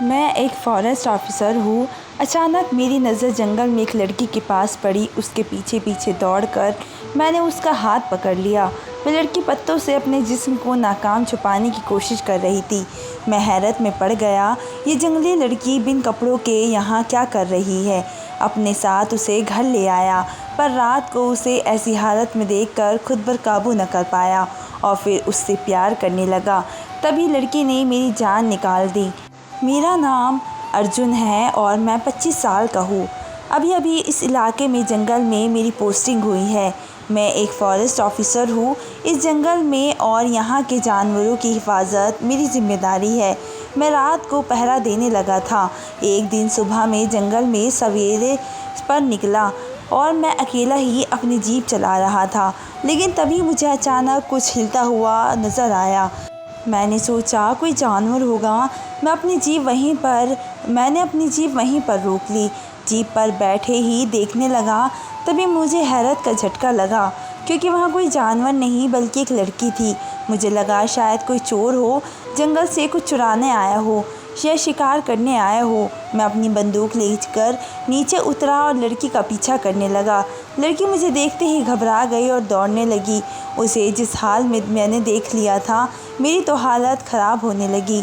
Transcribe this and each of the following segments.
मैं एक forest officer हूँ। अचानक मेरी नज़र जंगल में एक लड़की के पास पड़ी। उसके पीछे पीछे दौड़कर मैंने उसका हाथ पकड़ लिया। वह लड़की पत्तों से अपने जिस्म को नाकाम छुपाने की कोशिश कर रही थी। मैं हैरत में पड़ गया। ये जंगली लड़की बिन कपड़ों के यहाँ क्या कर रही है? अपने साथ उसे घर ले आया, पर रात को उसे ऐसी हालत में देखकर खुद पर काबू न कर पाया और फिर उससे प्यार करने लगा। तभी लड़की ने मेरी जान निकाल दी। मेरा नाम अर्जुन है और मैं 25 साल का हूँ। अभी अभी इस इलाके में जंगल में मेरी पोस्टिंग हुई है। मैं एक फॉरेस्ट ऑफिसर हूँ इस जंगल में और यहाँ के जानवरों की हिफाजत मेरी जिम्मेदारी है। मैं रात को पहरा देने लगा था। एक दिन सुबह में जंगल में सवेरे पर निकला और मैं अकेला ही अपनी जीप चला रहा था, लेकिन तभी मुझे अचानक कुछ हिलता हुआ नज़र आया। मैंने सोचा कोई जानवर होगा। मैंने अपनी जीप वहीं पर रोक ली। जीप पर बैठे ही देखने लगा। तभी मुझे हैरत का झटका लगा, क्योंकि वहाँ कोई जानवर नहीं बल्कि एक लड़की थी। मुझे लगा शायद कोई चोर हो, जंगल से कुछ चुराने आया हो या शिकार करने आया हो। मैं अपनी बंदूक लेकर नीचे उतरा और लड़की का पीछा करने लगा। लड़की मुझे देखते ही घबरा गई और दौड़ने लगी। उसे जिस हाल में मैंने देख लिया था, मेरी तो हालत ख़राब होने लगी।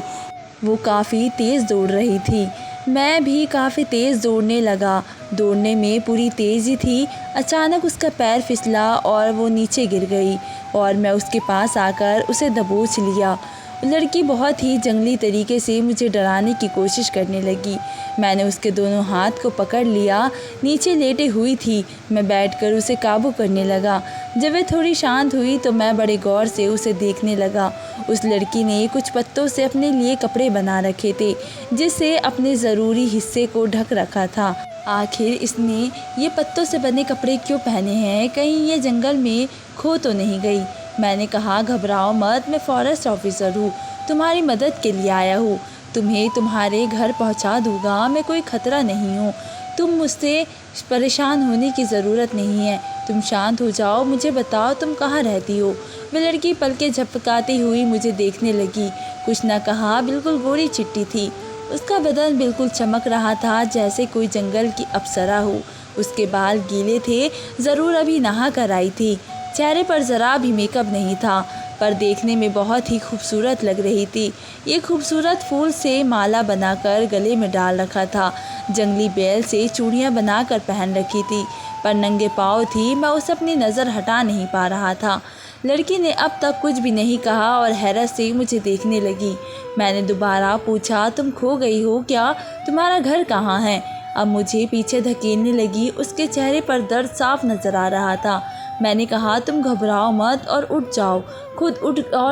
वो काफ़ी तेज़ दौड़ रही थी। मैं भी काफ़ी तेज़ दौड़ने लगा। दौड़ने में पूरी तेज़ी थी। अचानक उसका पैर फिसला और वो नीचे गिर गई और मैं उसके पास आकर उसे दबोच लिया। लड़की बहुत ही जंगली तरीके से मुझे डराने की कोशिश करने लगी। मैंने उसके दोनों हाथ को पकड़ लिया। नीचे लेटे हुई थी। मैं बैठकर उसे काबू करने लगा। जब वह थोड़ी शांत हुई तो मैं बड़े गौर से उसे देखने लगा। उस लड़की ने कुछ पत्तों से अपने लिए कपड़े बना रखे थे, जिससे अपने ज़रूरी हिस्से को ढक रखा था। आखिर इसने ये पत्तों से बने कपड़े क्यों पहने हैं? कहीं ये जंगल में खो तो नहीं गई? मैंने कहा, घबराओ मत, मैं फॉरेस्ट ऑफिसर हूँ, तुम्हारी मदद के लिए आया हूँ। तुम्हें तुम्हारे घर पहुँचा दूँगा। मैं कोई ख़तरा नहीं हूँ। तुम मुझसे परेशान होने की ज़रूरत नहीं है। तुम शांत हो जाओ। मुझे बताओ तुम कहाँ रहती हो? वह लड़की पलकें झपकाती हुई मुझे देखने लगी। कुछ न कहा, बिल्कुल गोरी चिट्टी थी। उसका बदन बिल्कुल चमक रहा था जैसे कोई जंगल की अप्सरा हो। उसके बाल गीले थे, ज़रूर अभी नहा कर आई थी। चेहरे पर ज़रा भी मेकअप नहीं था, पर देखने में बहुत ही खूबसूरत लग रही थी। ये खूबसूरत फूल से माला बनाकर गले में डाल रखा था। जंगली बेल से चूड़ियाँ बनाकर पहन रखी थी, पर नंगे पाँव थी। मैं उसे अपनी नज़र हटा नहीं पा रहा था। लड़की ने अब तक कुछ भी नहीं कहा और हैरत से मुझे देखने लगी। मैंने दोबारा पूछा, तुम खो गई हो क्या? तुम्हारा घर कहाँ है? अब मुझे पीछे धकेलने लगी। उसके चेहरे पर दर्द साफ नज़र आ रहा था। मैंने कहा, तुम घबराओ मत और उठ जाओ।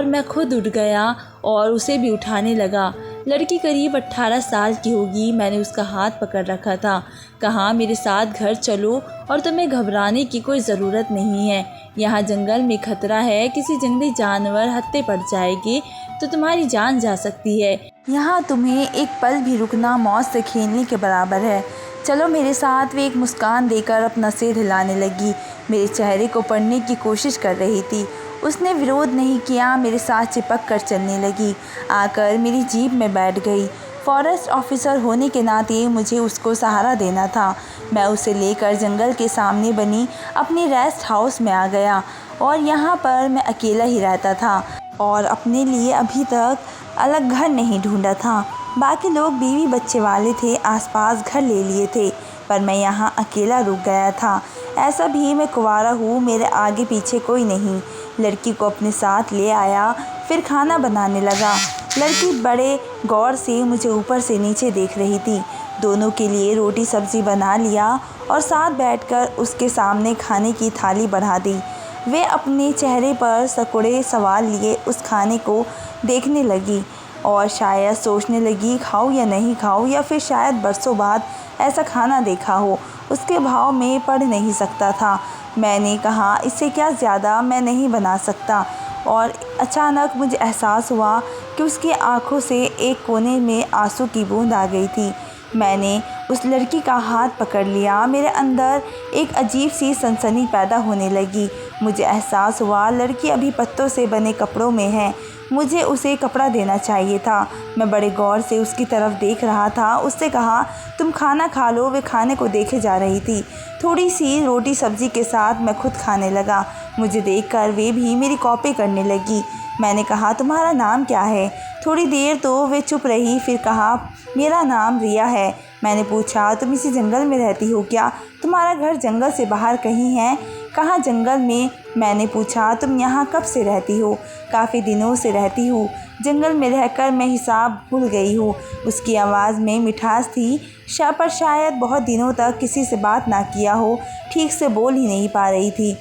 मैं खुद उठ गया और उसे भी उठाने लगा। लड़की करीब 18 साल की होगी। मैंने उसका हाथ पकड़ रखा था। कहा, मेरे साथ घर चलो और तुम्हें घबराने की कोई ज़रूरत नहीं है। यहाँ जंगल में खतरा है। किसी जंगली जानवर हत्थे पड़ जाएगी तो तुम्हारी जान जा सकती है। यहाँ तुम्हें एक पल भी रुकना मौत से खेलने के बराबर है। चलो मेरे साथ। वे एक मुस्कान देकर अपना सिर हिलाने लगी। मेरे चेहरे को पढ़ने की कोशिश कर रही थी। उसने विरोध नहीं किया, मेरे साथ चिपक कर चलने लगी। आकर मेरी जीप में बैठ गई। फॉरेस्ट ऑफिसर होने के नाते मुझे उसको सहारा देना था। मैं उसे लेकर जंगल के सामने बनी अपनी रेस्ट हाउस में आ गया और यहाँ पर मैं अकेला ही रहता था और अपने लिए अभी तक अलग घर नहीं ढूंढा था। बाकी लोग बीवी बच्चे वाले थे, आसपास घर ले लिए थे, पर मैं यहाँ अकेला रुक गया था। ऐसा भी मैं कुंवारा हूँ, मेरे आगे पीछे कोई नहीं। लड़की को अपने साथ ले आया, फिर खाना बनाने लगा। लड़की बड़े गौर से मुझे ऊपर से नीचे देख रही थी। दोनों के लिए रोटी सब्ज़ी बना लिया और साथ बैठकर उसके सामने खाने की थाली बढ़ा दी। वे अपने चेहरे पर सकुड़े सवाल लिए उस खाने को देखने लगी और शायद सोचने लगी, खाऊं या नहीं खाऊं, या फिर शायद बरसों बाद ऐसा खाना देखा हो। उसके भाव में पढ़ नहीं सकता था। मैंने कहा, इससे क्या ज़्यादा मैं नहीं बना सकता। और अचानक मुझे एहसास हुआ कि उसकी आंखों से एक कोने में आंसू की बूंद आ गई थी। मैंने उस लड़की का हाथ पकड़ लिया। मेरे अंदर एक अजीब सी सनसनी पैदा होने लगी। मुझे एहसास हुआ लड़की अभी पत्तों से बने कपड़ों में है। मुझे उसे कपड़ा देना चाहिए था। मैं बड़े गौर से उसकी तरफ देख रहा था। उससे कहा, तुम खाना खा लो। वे खाने को देखे जा रही थी। थोड़ी सी रोटी सब्जी के साथ मैं खुद खाने लगा। मुझे देखकर वे भी मेरी कॉपी करने लगी। मैंने कहा, तुम्हारा नाम क्या है? थोड़ी देर तो वे चुप रही, फिर कहा, मेरा नाम रिया है। मैंने पूछा, तुम इसी जंगल में रहती हो क्या? तुम्हारा घर जंगल से बाहर कहीं है? कहाँ जंगल में? मैंने पूछा, तुम यहाँ कब से रहती हो? काफ़ी दिनों से रहती हूँ। जंगल में रहकर मैं हिसाब भूल गई हूँ। उसकी आवाज़ में मिठास थी, पर शायद बहुत दिनों तक किसी से बात ना किया हो, ठीक से बोल ही नहीं पा रही थी।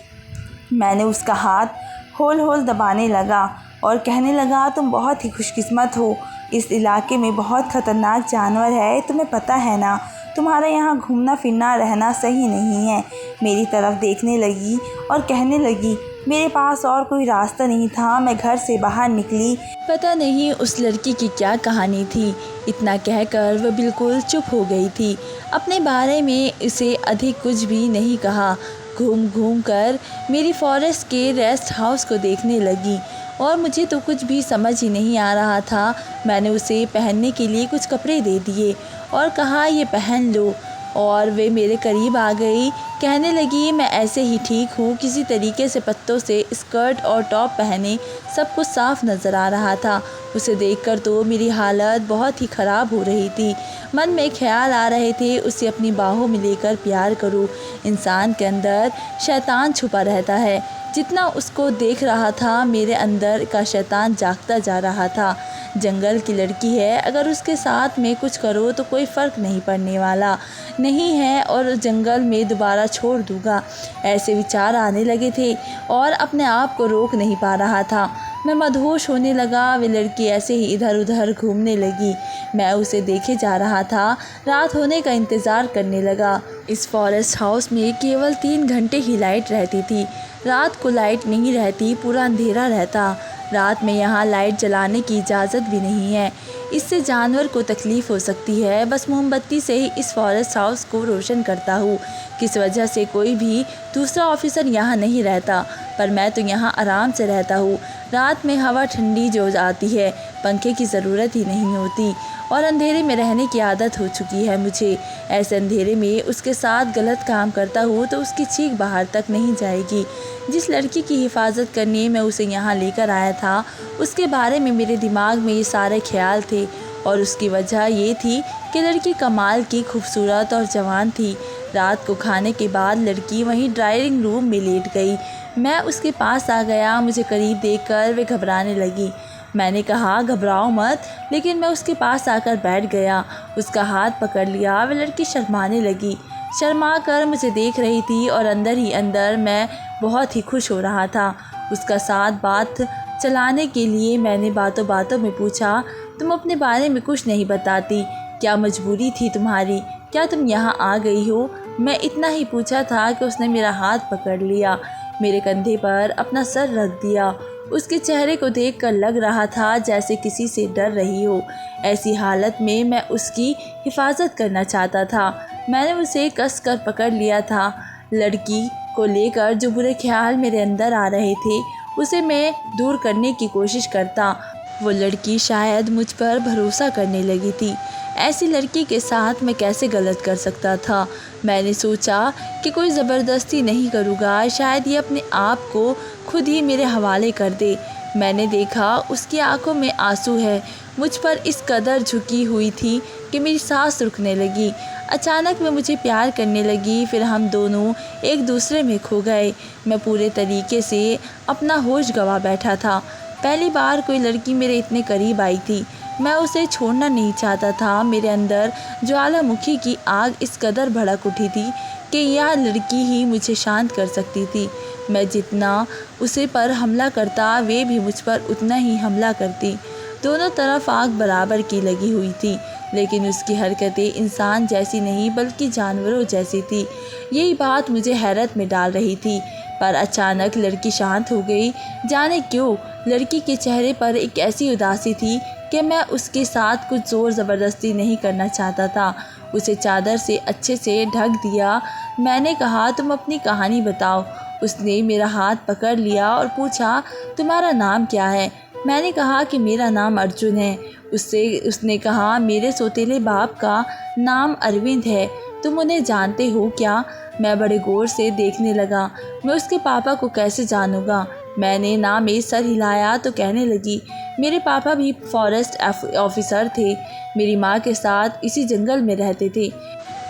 मैंने उसका हाथ होल दबाने लगा और कहने लगा, तुम बहुत ही खुशकिस्मत हो। इस इलाके में बहुत ख़तरनाक जानवर है, तुम्हें पता है ना? तुम्हारा यहाँ घूमना फिरना रहना सही नहीं है। मेरी तरफ देखने लगी और कहने लगी, मेरे पास और कोई रास्ता नहीं था। मैं घर से बाहर निकली। पता नहीं उस लड़की की क्या कहानी थी। इतना कहकर वह बिल्कुल चुप हो गई थी। अपने बारे में उसे अधिक कुछ भी नहीं कहा। घूम घूम कर मेरी फॉरेस्ट के रेस्ट हाउस को देखने लगी और मुझे तो कुछ भी समझ ही नहीं आ रहा था। मैंने उसे पहनने के लिए कुछ कपड़े दे दिए और कहा, ये पहन लो। और वे मेरे करीब आ गई। कहने लगी, मैं ऐसे ही ठीक हूँ। किसी तरीके से पत्तों से स्कर्ट और टॉप पहने सब कुछ साफ नज़र आ रहा था। उसे देखकर तो मेरी हालत बहुत ही ख़राब हो रही थी। मन में ख्याल आ रहे थे, उसे अपनी बाहों में लेकर प्यार करूँ। इंसान के अंदर शैतान छुपा रहता है। जितना उसको देख रहा था, मेरे अंदर का शैतान जागता जा रहा था। जंगल की लड़की है, अगर उसके साथ में कुछ करो तो कोई फ़र्क नहीं पड़ने वाला नहीं है और जंगल में दोबारा छोड़ दूँगा। ऐसे विचार आने लगे थे और अपने आप को रोक नहीं पा रहा था। मैं मदहोश होने लगा। वे लड़की ऐसे ही इधर उधर घूमने लगी। मैं उसे देखे जा रहा था। रात होने का इंतज़ार करने लगा। इस फॉरेस्ट हाउस में केवल 3 घंटे ही लाइट रहती थी। रात को लाइट नहीं रहती, पूरा अंधेरा रहता। रात में यहाँ लाइट जलाने की इजाज़त भी नहीं है। इससे जानवर को तकलीफ़ हो सकती है। बस मोमबत्ती से ही इस फॉरेस्ट हाउस को रोशन करता हूँ। किस वजह से कोई भी दूसरा ऑफिसर यहाँ नहीं रहता, पर मैं तो यहाँ आराम से रहता हूँ। रात में हवा ठंडी जो आती है, पंखे की ज़रूरत ही नहीं होती और अंधेरे में रहने की आदत हो चुकी है मुझे। ऐसे अंधेरे में उसके साथ गलत काम करता हूँ तो उसकी चीख बाहर तक नहीं जाएगी। जिस लड़की की हिफाजत करने मैं उसे यहाँ लेकर आया था, उसके बारे में मेरे दिमाग में ये सारे ख्याल थे और उसकी वजह ये थी कि लड़की कमाल की खूबसूरत और जवान थी। रात को खाने के बाद लड़की वहीं ड्राइंग रूम में लेट गई। मैं उसके पास आ गया। मुझे करीब देखकर वे घबराने लगी। मैंने कहा, घबराओ मत, लेकिन मैं उसके पास आकर बैठ गया। उसका हाथ पकड़ लिया। वह लड़की शर्माने लगी। शर्मा कर मुझे देख रही थी और अंदर ही अंदर मैं बहुत ही खुश हो रहा था। उसका साथ बात चलाने के लिए मैंने बातों बातों में पूछा, तुम अपने बारे में कुछ नहीं बताती, क्या मजबूरी थी तुम्हारी? क्या तुम यहाँ आ गई हो? मैं इतना ही पूछा था कि उसने मेरा हाथ पकड़ लिया, मेरे कंधे पर अपना सर रख दिया। उसके चेहरे को देखकर लग रहा था जैसे किसी से डर रही हो। ऐसी हालत में मैं उसकी हिफाजत करना चाहता था। मैंने उसे कस कर पकड़ लिया था। लड़की को लेकर जो बुरे ख्याल मेरे अंदर आ रहे थे, उसे मैं दूर करने की कोशिश करता। वो लड़की शायद मुझ पर भरोसा करने लगी थी। ऐसी लड़की के साथ मैं कैसे गलत कर सकता था? मैंने सोचा कि कोई ज़बरदस्ती नहीं करूँगा, शायद ये अपने आप को खुद ही मेरे हवाले कर दे। मैंने देखा उसकी आंखों में आंसू है। मुझ पर इस कदर झुकी हुई थी कि मेरी सांस रुकने लगी। अचानक मैं मुझे प्यार करने लगी। फिर हम दोनों एक दूसरे में खो गए। मैं पूरे तरीके से अपना होश गंवा बैठा था। पहली बार कोई लड़की मेरे इतने करीब आई थी। मैं उसे छोड़ना नहीं चाहता था। मेरे अंदर ज्वालामुखी की आग इस कदर भड़क उठी थी कि यह लड़की ही मुझे शांत कर सकती थी। मैं जितना उसे पर हमला करता, वे भी मुझ पर उतना ही हमला करती। दोनों तरफ आग बराबर की लगी हुई थी, लेकिन उसकी हरकतें इंसान जैसी नहीं बल्कि जानवरों जैसी थी। यही बात मुझे हैरत में डाल रही थी। पर अचानक लड़की शांत हो गई। जाने क्यों लड़की के चेहरे पर एक ऐसी उदासी थी कि मैं उसके साथ कुछ ज़ोर ज़बरदस्ती नहीं करना चाहता था। उसे चादर से अच्छे से ढक दिया। मैंने कहा, तुम अपनी कहानी बताओ। उसने मेरा हाथ पकड़ लिया और पूछा, तुम्हारा नाम क्या है? मैंने कहा कि मेरा नाम अर्जुन है। उसने कहा, मेरे सौतेले बाप का नाम अरविंद है, तुम उन्हें जानते हो क्या? मैं बड़े गौर से देखने लगा। मैं उसके पापा को कैसे जानूँगा? मैंने ना में सर हिलाया तो कहने लगी, मेरे पापा भी फॉरेस्ट ऑफिसर थे, मेरी माँ के साथ इसी जंगल में रहते थे।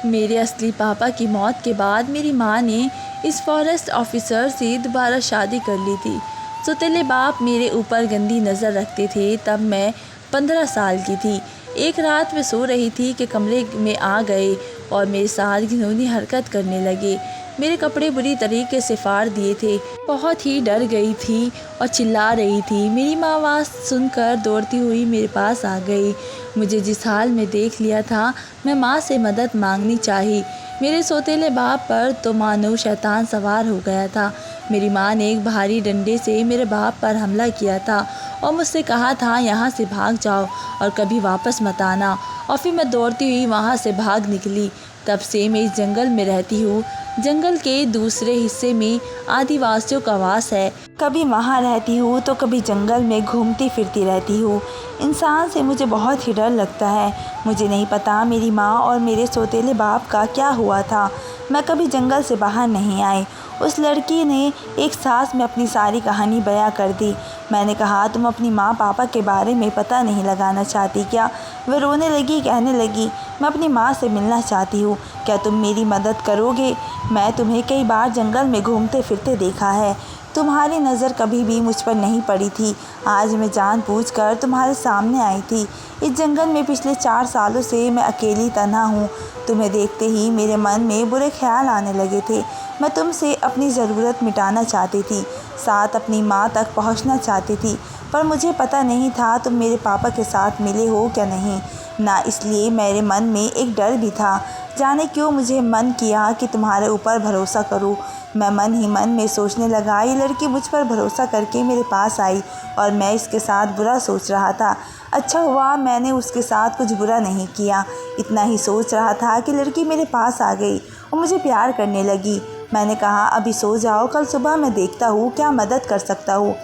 मेरे असली पापा की मौत के बाद मेरी माँ ने इस फॉरेस्ट ऑफिसर से दोबारा शादी कर ली थी। सौतेले बाप मेरे ऊपर गंदी नज़र रखते थे। तब मैं 15 साल की थी। एक रात मैं सो रही थी कि कमरे में आ गए और मेरे साथ घिनौनी हरकत करने लगे। मेरे कपड़े बुरी तरीके से फाड़ दिए थे। बहुत ही डर गई थी और चिल्ला रही थी। मेरी माँ आवाज़ सुनकर दौड़ती हुई मेरे पास आ गई। मुझे जिस हाल में देख लिया था, मैं माँ से मदद मांगनी चाही। मेरे सौतेले बाप पर तो मानो शैतान सवार हो गया था। मेरी माँ ने एक भारी डंडे से मेरे बाप पर हमला किया था और मुझसे कहा था, यहाँ से भाग जाओ और कभी वापस मत आना। और फिर मैं दौड़ती हुई वहाँ से भाग निकली। तब से मैं इस जंगल में रहती हूँ। जंगल के दूसरे हिस्से में आदिवासियों का वास है। कभी वहाँ रहती हूँ तो कभी जंगल में घूमती फिरती रहती हूँ। इंसान से मुझे बहुत ही डर लगता है। मुझे नहीं पता मेरी माँ और मेरे सौतेले बाप का क्या हुआ था। मैं कभी जंगल से बाहर नहीं आई। उस लड़की ने एक सांस में अपनी सारी कहानी बयां कर दी। मैंने कहा, तुम अपनी माँ पापा के बारे में पता नहीं लगाना चाहती क्या? वह रोने लगी, कहने लगी, मैं अपनी माँ से मिलना चाहती हूँ, क्या तुम मेरी मदद करोगे? मैं तुम्हें कई बार जंगल में घूमते फिरते देखा है। तुम्हारी नज़र कभी भी मुझ पर नहीं पड़ी थी। आज मैं जानबूझकर तुम्हारे सामने आई थी। इस जंगल में पिछले 4 सालों से मैं अकेली तन्हा हूँ। तुम्हें देखते ही मेरे मन में बुरे ख्याल आने लगे थे। मैं तुमसे अपनी ज़रूरत मिटाना चाहती थी, साथ अपनी माँ तक पहुँचना चाहती थी, पर मुझे पता नहीं था तुम मेरे पापा के साथ मिले हो क्या नहीं। ना इसलिए मेरे मन में एक डर भी था। जाने क्यों मुझे मन किया कि तुम्हारे ऊपर भरोसा करूं। मैं मन ही मन में सोचने लगा, ये लड़की मुझ पर भरोसा करके मेरे पास आई और मैं इसके साथ बुरा सोच रहा था। अच्छा हुआ मैंने उसके साथ कुछ बुरा नहीं किया। इतना ही सोच रहा था कि लड़की मेरे पास आ गई और मुझे प्यार करने लगी। मैंने कहा, अभी सो जाओ, कल सुबह मैं देखता हूँ क्या मदद कर सकता हूँ।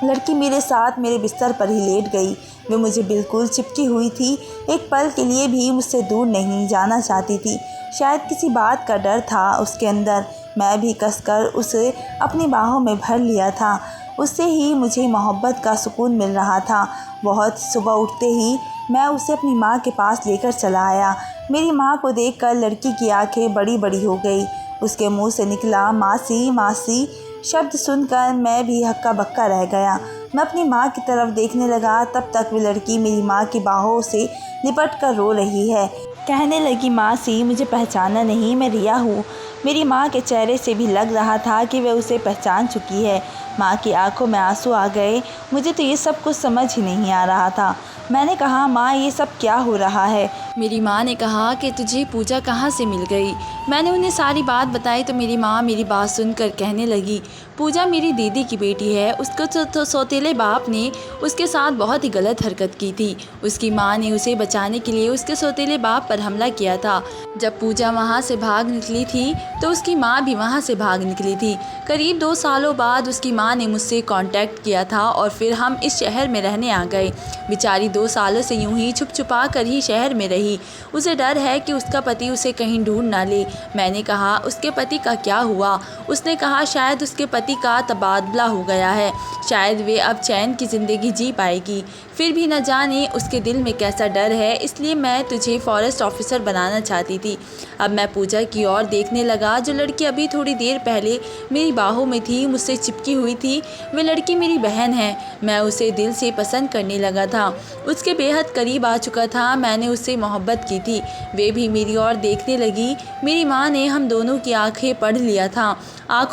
लड़की मेरे साथ मेरे बिस्तर पर ही लेट गई। वे मुझे बिल्कुल चिपकी हुई थी। एक पल के लिए भी मुझसे दूर नहीं जाना चाहती थी। शायद किसी बात का डर था उसके अंदर। मैं भी कसकर उसे अपनी बाहों में भर लिया था। उससे ही मुझे मोहब्बत का सुकून मिल रहा था। बहुत सुबह उठते ही मैं उसे अपनी माँ के पास लेकर चला आया। मेरी माँ को देखकर लड़की की आंखें बड़ी बड़ी हो गई। उसके मुंह से निकला मासी मासी शब्द सुनकर मैं भी हक्का बक्का रह गया। मैं अपनी माँ की तरफ देखने लगा। तब तक वो लड़की मेरी माँ की बाहों से लिपट कर रो रही है। कहने लगी, मासी मुझे पहचाना नहीं, मैं रिया हूँ। मेरी माँ के चेहरे से भी लग रहा था कि वह उसे पहचान चुकी है। माँ की आंखों में आंसू आ गए। मुझे तो ये सब कुछ समझ ही नहीं आ रहा था। मैंने कहा, माँ ये सब क्या हो रहा है? मेरी माँ ने कहा कि तुझे पूजा कहाँ से मिल गई। मैंने उन्हें सारी बात बताई तो मेरी माँ मेरी बात सुनकर कहने लगी, पूजा मेरी दीदी की बेटी है। उसको तो सौतेले बाप ने उसके साथ बहुत ही गलत हरकत की थी। उसकी माँ ने उसे बचाने के लिए उसके सौतेले बाप पर हमला किया था। जब पूजा वहाँ से भाग निकली थी तो उसकी माँ भी वहाँ से भाग निकली थी। करीब 2 सालों बाद उसकी माँ ने मुझसे कांटेक्ट किया था और फिर हम इस शहर में रहने आ गए। बेचारी 2 सालों से यूं ही छुप छुपा कर ही शहर में रही। उसे डर है कि उसका पति उसे कहीं ढूंढ ना ले। मैंने कहा, उसके पति का क्या हुआ? उसने कहा, शायद उसके पति का तबादला हो गया है, शायद वे अब चैन की ज़िंदगी जी पाएगी। फिर भी न जाने उसके दिल में कैसा डर है, इसलिए मैं तुझे फॉरेस्ट ऑफिसर बनाना चाहती थी। अब मैं पूजा की ओर देखने लगा। जो लड़की अभी थोड़ी देर पहले मेरी बाहों में थी, मुझसे चिपकी हुई थी, वह लड़की मेरी बहन है। मैं उसे दिल से पसंद करने लगा था, उसके बेहद करीब आ चुका था। मैंने उससे मोहब्बत की थी। वे भी मेरी ओर देखने लगी। मेरी माँ ने हम दोनों की आंखों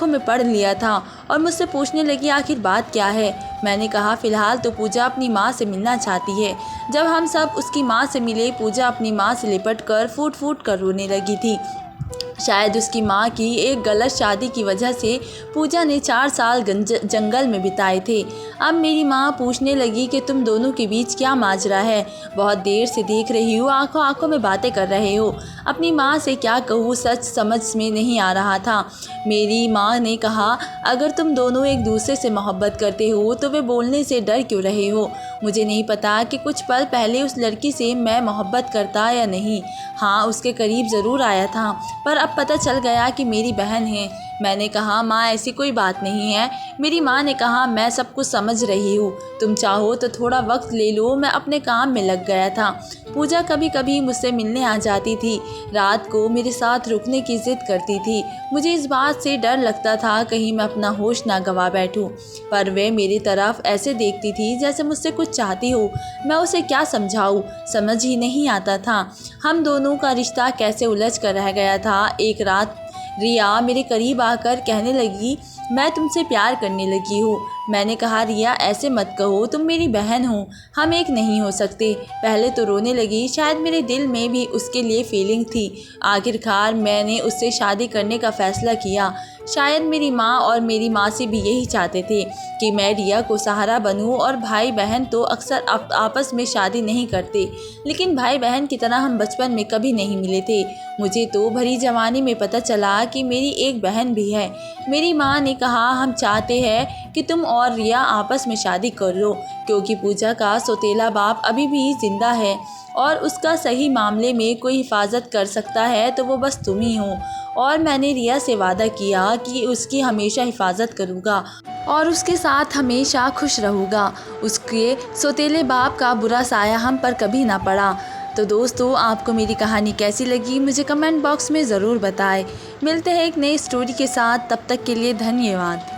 में पढ़ लिया था और मुझसे पूछने लगी, आखिर बात क्या है? मैंने कहा, फ़िलहाल तो पूजा अपनी माँ से मिलना चाहती है। जब हम सब उसकी माँ से मिले, पूजा अपनी माँ से लिपट कर फूट फूट कर रोने लगी थी। शायद उसकी माँ की एक गलत शादी की वजह से पूजा ने 4 साल जंगल में बिताए थे। अब मेरी माँ पूछने लगी कि तुम दोनों के बीच क्या माजरा है, बहुत देर से देख रही हूँ, आंखों आंखों में बातें कर रहे हो। अपनी माँ से क्या कहूँ, सच समझ में नहीं आ रहा था। मेरी माँ ने कहा, अगर तुम दोनों एक दूसरे से मोहब्बत करते हो तो वे बोलने से डर क्यों रहे हो। मुझे नहीं पता कि कुछ पल पहले उस लड़की से मैं मोहब्बत करता या नहीं। हाँ, उसके करीब ज़रूर आया था, पर अब पता चल गया कि मेरी बहन है। मैंने कहा, माँ ऐसी कोई बात नहीं है। मेरी माँ ने कहा, मैं सब कुछ समझ रही हूँ, तुम चाहो तो थोड़ा वक्त ले लो। मैं अपने काम में लग गया था। पूजा कभी कभी मुझसे मिलने आ जाती थी, रात को मेरे साथ रुकने की ज़िद करती थी। मुझे इस बात से डर लगता था कहीं मैं अपना होश ना गंवा बैठूं, पर वे मेरी तरफ ऐसे देखती थी जैसे मुझसे कुछ चाहती हो। मैं उसे क्या समझाऊं, समझ ही नहीं आता था। हम दोनों का रिश्ता कैसे उलझ कर रह गया था। एक रात रिया मेरे करीब आकर कहने लगी, मैं तुमसे प्यार करने लगी हूँ। मैंने कहा, रिया ऐसे मत कहो, तुम मेरी बहन हो, हम एक नहीं हो सकते। पहले तो रोने लगी, शायद मेरे दिल में भी उसके लिए फीलिंग थी। आखिरकार मैंने उससे शादी करने का फ़ैसला किया। शायद मेरी माँ और मेरी मासी भी यही चाहते थे कि मैं रिया को सहारा बनूं, और भाई बहन तो अक्सर आपस में शादी नहीं करते, लेकिन भाई बहन की तरह हम बचपन में कभी नहीं मिले थे। मुझे तो भरी जवानी में पता चला कि मेरी एक बहन भी है। मेरी माँ ने कहा, हम चाहते हैं कि तुम और रिया आपस में शादी कर लो, क्योंकि पूजा का सौतेला बाप अभी भी ज़िंदा है और उसका सही मामले में कोई हिफाजत कर सकता है तो वो बस तुम ही हो। और मैंने रिया से वादा किया कि उसकी हमेशा हिफाजत करूँगा और उसके साथ हमेशा खुश रहूँगा। उसके सौतेले बाप का बुरा साया हम पर कभी ना पड़ा। तो दोस्तों, आपको मेरी कहानी कैसी लगी मुझे कमेंट बॉक्स में ज़रूर बताएं। मिलते हैं एक नई स्टोरी के साथ, तब तक के लिए धन्यवाद।